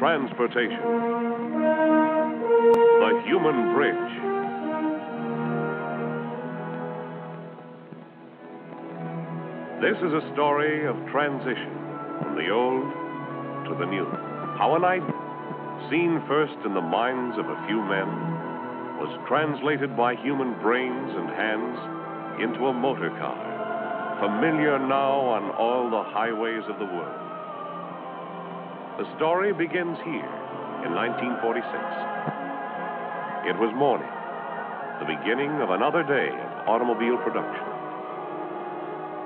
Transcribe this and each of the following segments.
transportation. The human bridge. This is a story of transition from the old to the new. How an idea, seen first in the minds of a few men, was translated by human brains and hands into a motor car, familiar now on all the highways of the world. The story begins here in 1946. It was morning, the beginning of another day of automobile production.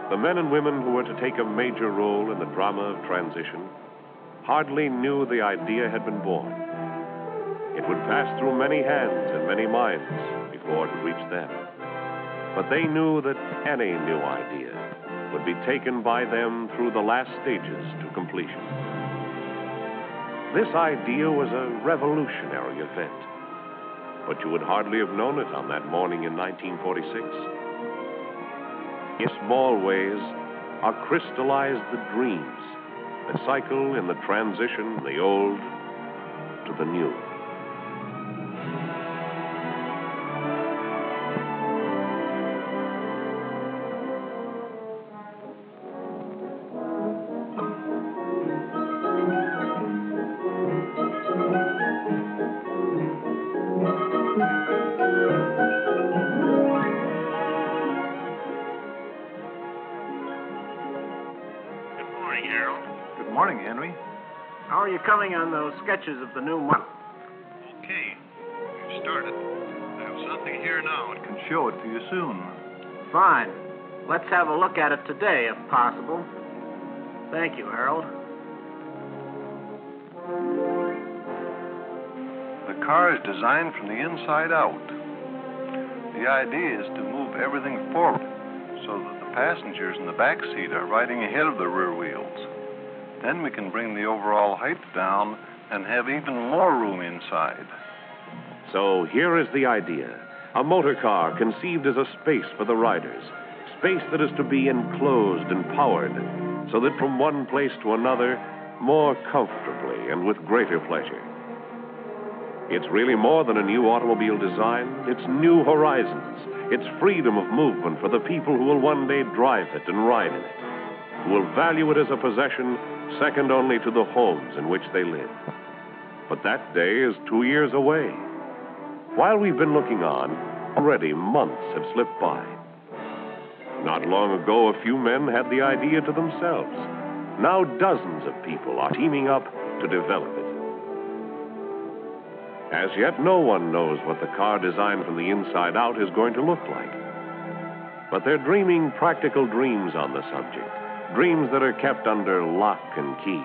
The men and women who were to take a major role in the drama of transition hardly knew the idea had been born. It would pass through many hands and many minds before it would reach them. But they knew that any new idea would be taken by them through the last stages to completion. This idea was a revolutionary event, but you would hardly have known it on that morning in 1946. In small ways are crystallized the dreams that cycle in the transition from the old to the new. Good morning, Henry. How are you coming on those sketches of the new model? Okay. We've started. I have something here now and can show it to you soon. Fine. Let's have a look at it today, if possible. Thank you, Harold. The car is designed from the inside out. The idea is to move everything forward so that the passengers in the back seat are riding ahead of the rear wheels. Then we can bring the overall height down and have even more room inside. So here is the idea. A motor car conceived as a space for the riders. Space that is to be enclosed and powered so that from one place to another, more comfortably and with greater pleasure. It's really more than a new automobile design. It's new horizons. It's freedom of movement for the people who will one day drive it and ride in it, who will value it as a possession second only to the homes in which they live. But that day is 2 years away. While we've been looking on, already months have slipped by. Not long ago, a few men had the idea to themselves. Now dozens of people are teaming up to develop it. As yet, no one knows what the car designed from the inside out is going to look like. But they're dreaming practical dreams on the subject. Dreams that are kept under lock and key.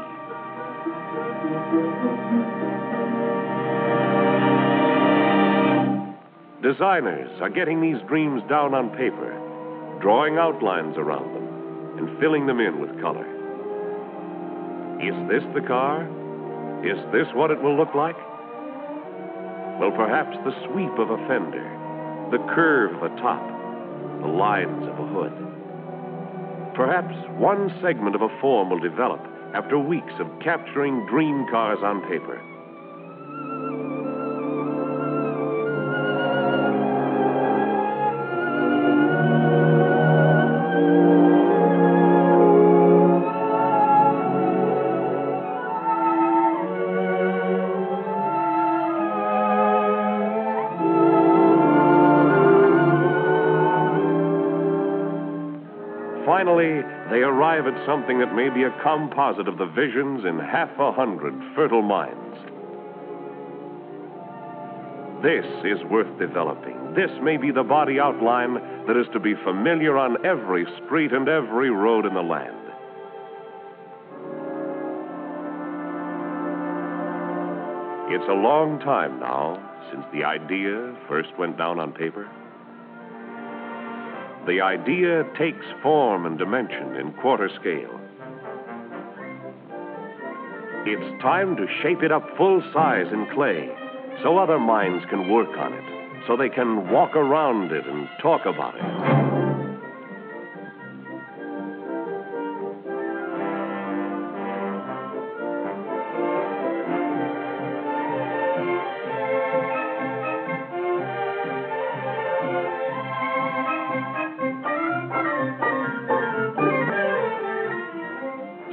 Designers are getting these dreams down on paper, drawing outlines around them, and filling them in with color. Is this the car? Is this what it will look like? Well, perhaps the sweep of a fender, the curve of a top, the lines of a hood. Perhaps one segment of a form will develop after weeks of capturing dream cars on paper. Finally, they arrive at something that may be a composite of the visions in 100 fertile minds. This is worth developing. This may be the body outline that is to be familiar on every street and every road in the land. It's a long time now since the idea first went down on paper. The idea takes form and dimension in quarter scale. It's time to shape it up full size in clay so other minds can work on it, so they can walk around it and talk about it.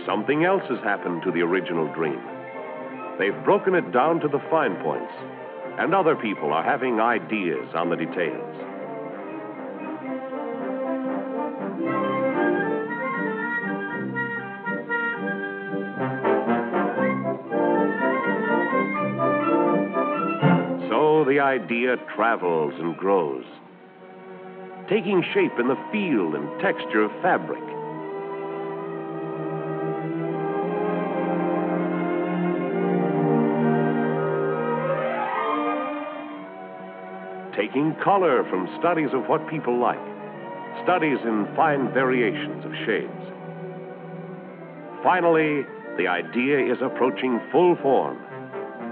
something else has happened to the original dream. They've broken it down to the fine points, and other people are having ideas on the details. So the idea travels and grows, taking shape in the feel and texture of fabric. Taking color from studies of what people like, studies in fine variations of shades. Finally, the idea is approaching full form,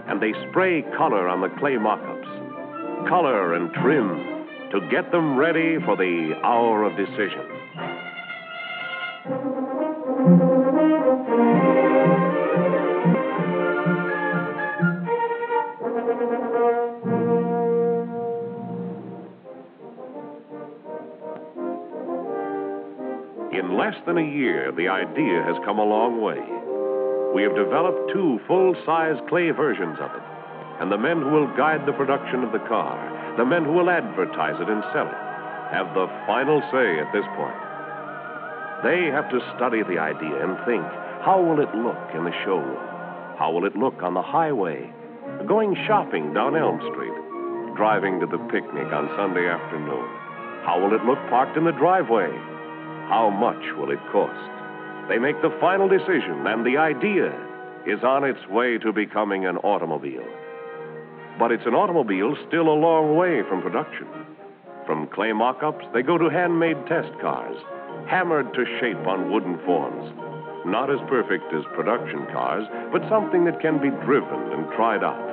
and they spray color on the clay mock-ups, color and trim, to get them ready for the hour of decision. In less than a year, the idea has come a long way. We have developed 2 full-size clay versions of it, and the men who will guide the production of the car, the men who will advertise it and sell it, have the final say at this point. They have to study the idea and think, how will it look in the showroom? How will it look on the highway? Going shopping down Elm Street? Driving to the picnic on Sunday afternoon? How will it look parked in the driveway? How much will it cost? They make the final decision, and the idea is on its way to becoming an automobile. But it's an automobile still a long way from production. From clay mock-ups, they go to handmade test cars, hammered to shape on wooden forms. Not as perfect as production cars, but something that can be driven and tried out.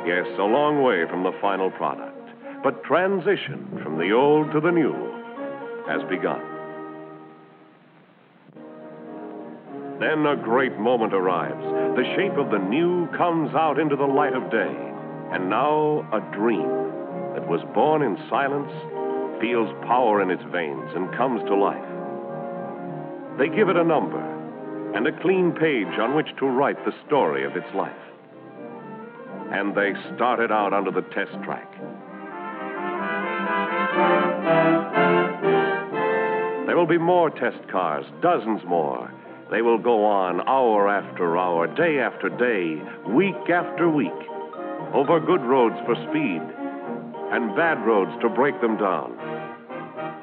Yes, a long way from the final product, but transition from the old to the new has begun. Then a great moment arrives. The shape of the new comes out into the light of day. And now a dream that was born in silence feels power in its veins and comes to life. They give it a number and a clean page on which to write the story of its life. And they start it out onto the test track. There will be more test cars, dozens more. They will go on hour after hour, day after day, week after week, over good roads for speed and bad roads to break them down,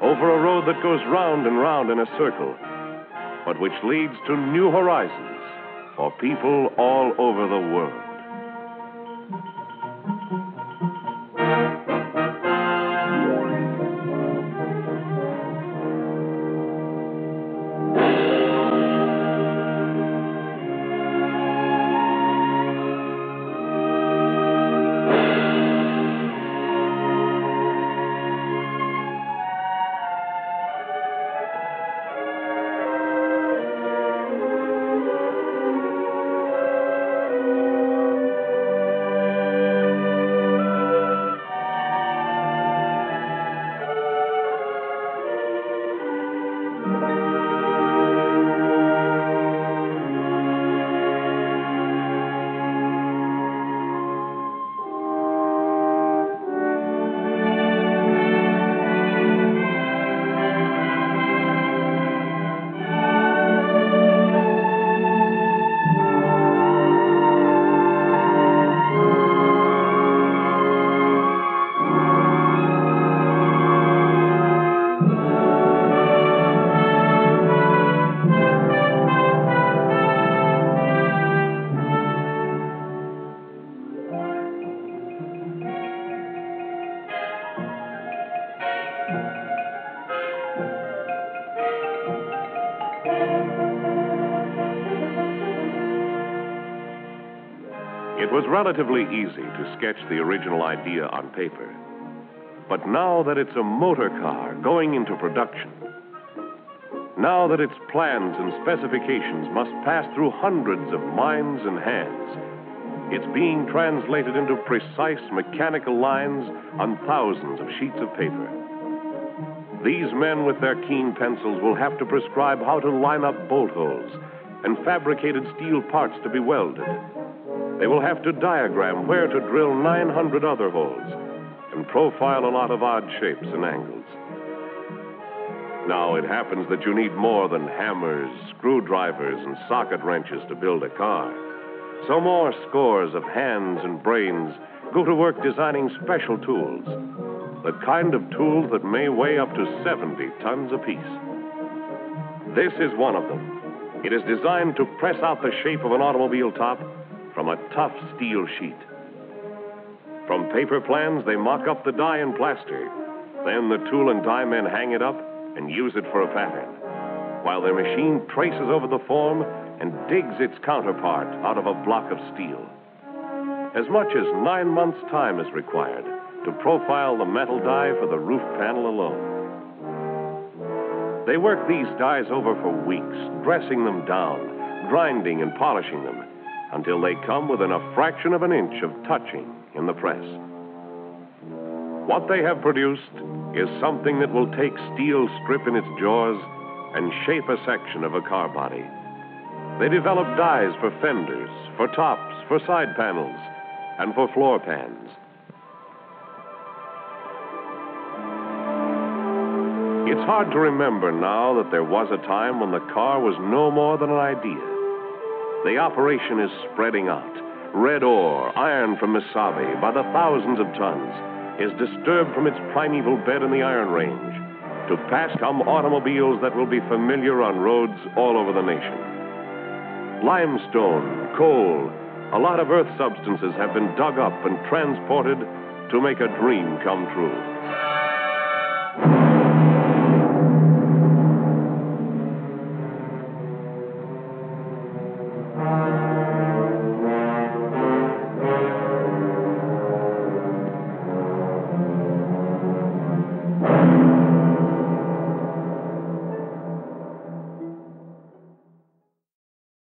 over a road that goes round and round in a circle, but which leads to new horizons for people all over the world. It was relatively easy to sketch the original idea on paper. But now that it's a motor car going into production, now that its plans and specifications must pass through hundreds of minds and hands, it's being translated into precise mechanical lines on thousands of sheets of paper. These men with their keen pencils will have to prescribe how to line up bolt holes, and fabricated steel parts to be welded. They will have to diagram where to drill 900 other holes and profile a lot of odd shapes and angles. Now, it happens that you need more than hammers, screwdrivers, and socket wrenches to build a car. So more scores of hands and brains go to work designing special tools, the kind of tools that may weigh up to 70 tons apiece. This is one of them. It is designed to press out the shape of an automobile top from a tough steel sheet. From paper plans, they mock up the die in plaster. Then the tool and die men hang it up and use it for a pattern, while their machine traces over the form and digs its counterpart out of a block of steel. As much as 9 months' time is required to profile the metal die for the roof panel alone. They work these dies over for weeks, dressing them down, grinding and polishing them, until they come within a fraction of an inch of touching in the press. What they have produced is something that will take steel strip in its jaws and shape a section of a car body. They develop dies for fenders, for tops, for side panels, and for floor pans. It's hard to remember now that there was a time when the car was no more than an idea. The operation is spreading out. Red ore, iron from Misabi, by the thousands of tons, is disturbed from its primeval bed in the Iron Range. To pass come automobiles that will be familiar on roads all over the nation. Limestone, coal, a lot of earth substances have been dug up and transported to make a dream come true.